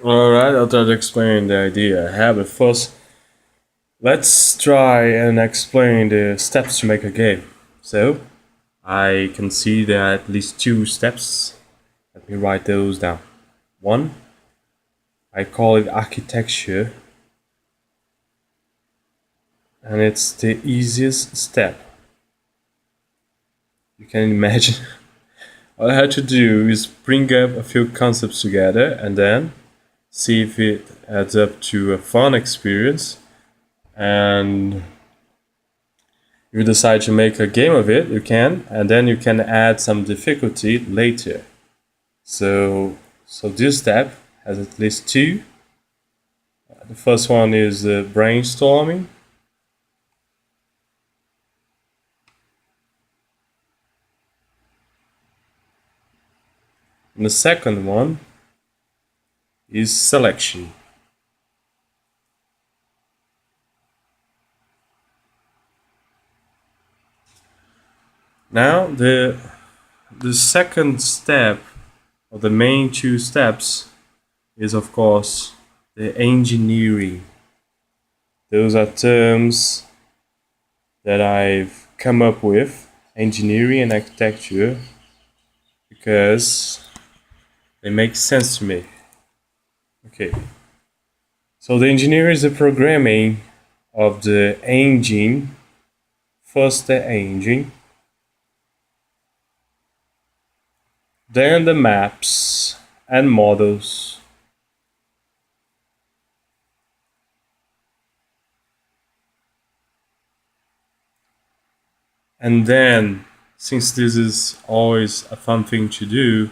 Alright, I'll try to explain the idea I have, but first, let's try and explain the steps to make a game. So, I can see there are at least two steps. Let me write those down. One, I call it architecture, and it's the easiest step. You can imagine. All I had to do is bring up a few concepts together and then see if it adds up to a fun experience. And if you decide to make a game of it, you can, and then you can add some difficulty later. So this step has at least two. The first one is brainstorming. And the second one is selection. Now the second step, or the main two steps, is of course the engineering. Those are terms that I've come up with, engineering and architecture, because they make sense to me. Okay. So the engineering is the programming of the engine. First the engine, then the maps and models. And then, since this is always a fun thing to do,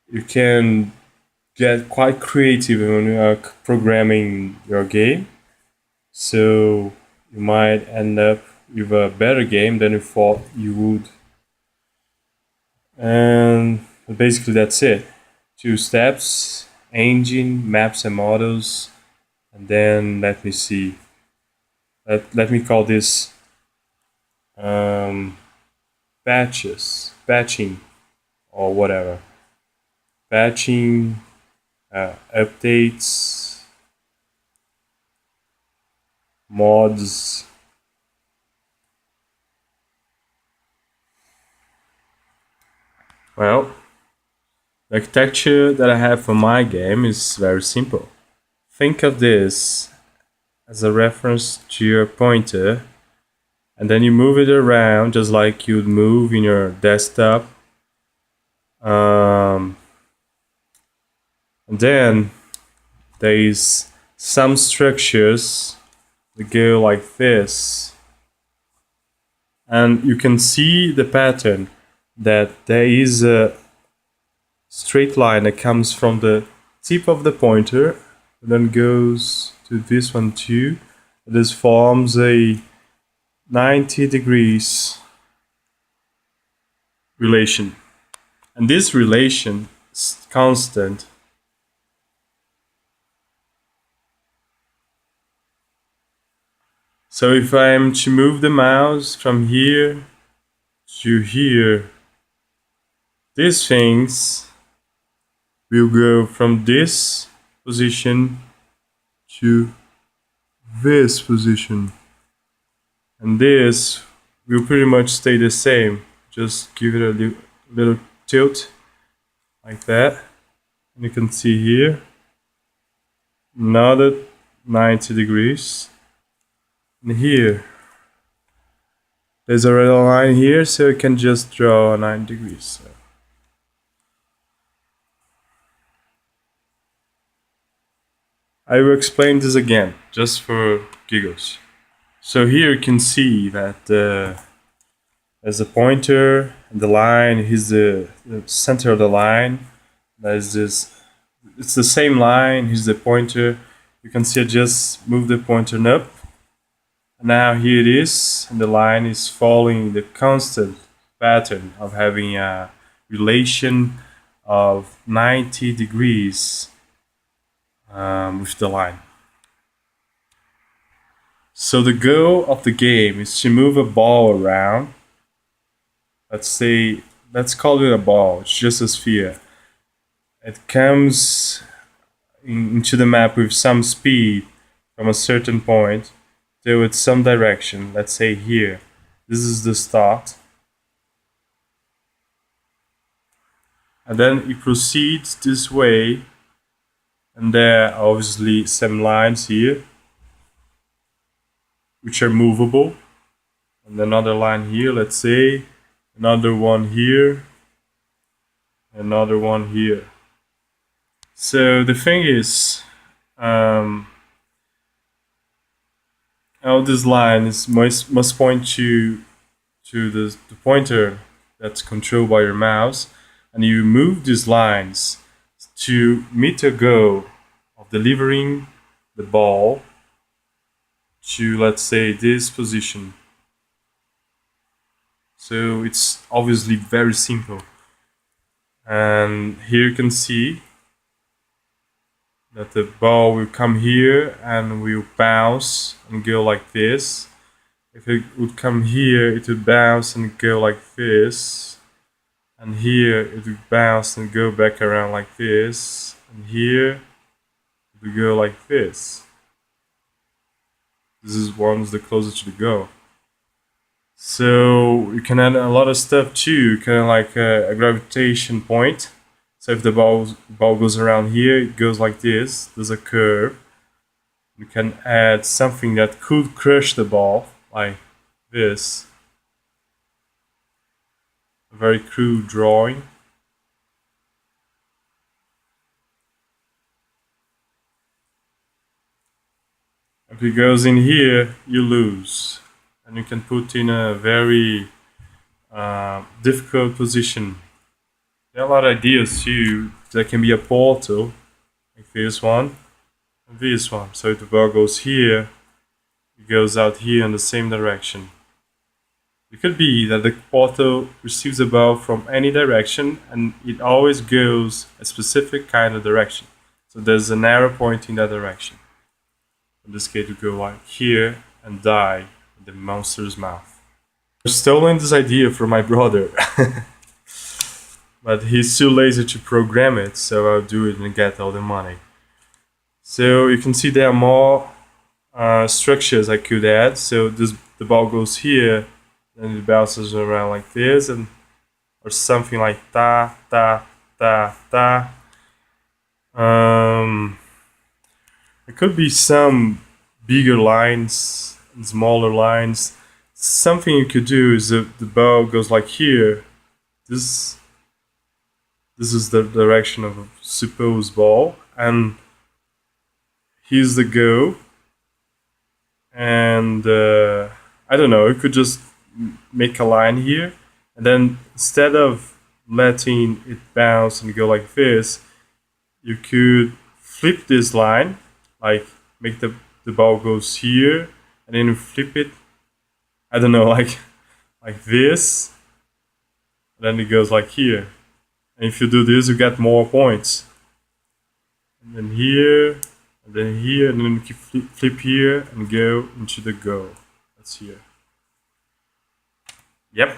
you can get quite creative when you are programming your game. So you might end up with a better game than you thought you would. And basically that's it. Two steps, engine, maps and models. And then let me see. Let me call this batching, or whatever. Batching, updates, mods. Well, the architecture that I have for my game is very simple. Think of this as a reference to your pointer, and then you move it around just like you'd move in your desktop. And then there is some structures that go like this, and you can see the pattern that there is a straight line that comes from the tip of the pointer and then goes to this one too. This forms a 90 degrees relation, and this relation is constant. So if I'm to move the mouse from here to here, these things will go from this position to this position, and this will pretty much stay the same. Just give it a little tilt like that, and you can see here another 90 degrees, and here there's a red line here, so you can just draw a 90 degrees. So I will explain this again, just for giggles. So here you can see that there's a pointer, and the line is the center of the line. There's this, it's the same line, here's the pointer. You can see I just move the pointer up. Now here it is, and the line is following the constant pattern of having a relation of 90 degrees with the line. So the goal of the game is to move a ball around. Let's let's call it a ball, it's just a sphere. It comes into the map with some speed from a certain point to some direction, let's say here. This is the start. And then it proceeds this way, and there are obviously some lines here which are movable, and another line here, let's say, another one here, another one here. So the thing is, all these lines must point to the pointer that's controlled by your mouse, and you move these lines to meet a goal of delivering the ball to, let's say, this position. So it's obviously very simple. And here you can see that the ball will come here and will bounce and go like this. If it would come here, it would bounce and go like this. And here it would bounce and go back around like this. And here it would go like this. This is one's the closest to the goal. So you can add a lot of stuff too, kind of like a gravitation point. So if the ball goes around here, it goes like this. There's a curve. You can add something that could crush the ball, like this. A very crude drawing. If it goes in here, you lose. And you can put in a very difficult position. There are a lot of ideas too. There can be a portal, like this one, and this one. So if the ball goes here, it goes out here in the same direction. It could be that the portal receives the ball from any direction, and it always goes a specific kind of direction. So there's an arrow pointing that direction. In this case, we go like here and die in the monster's mouth. I've stolen this idea from my brother, but he's too lazy to program it, so I'll do it and get all the money. So you can see there are more structures I could add. So the ball goes here, and it bounces around like this, and or something like ta ta ta ta. There could be some bigger lines and smaller lines. Something you could do is the ball goes like here. This is the direction of a supposed ball, and here's the go. And I don't know, you could just make a line here, and then instead of letting it bounce and go like this, you could flip this line, like make the ball goes here, and then you flip it, I don't know, like this, and then it goes like here. And if you do this, you get more points. And then here, and then here, and then you can flip here and go into the goal. That's here. Yep.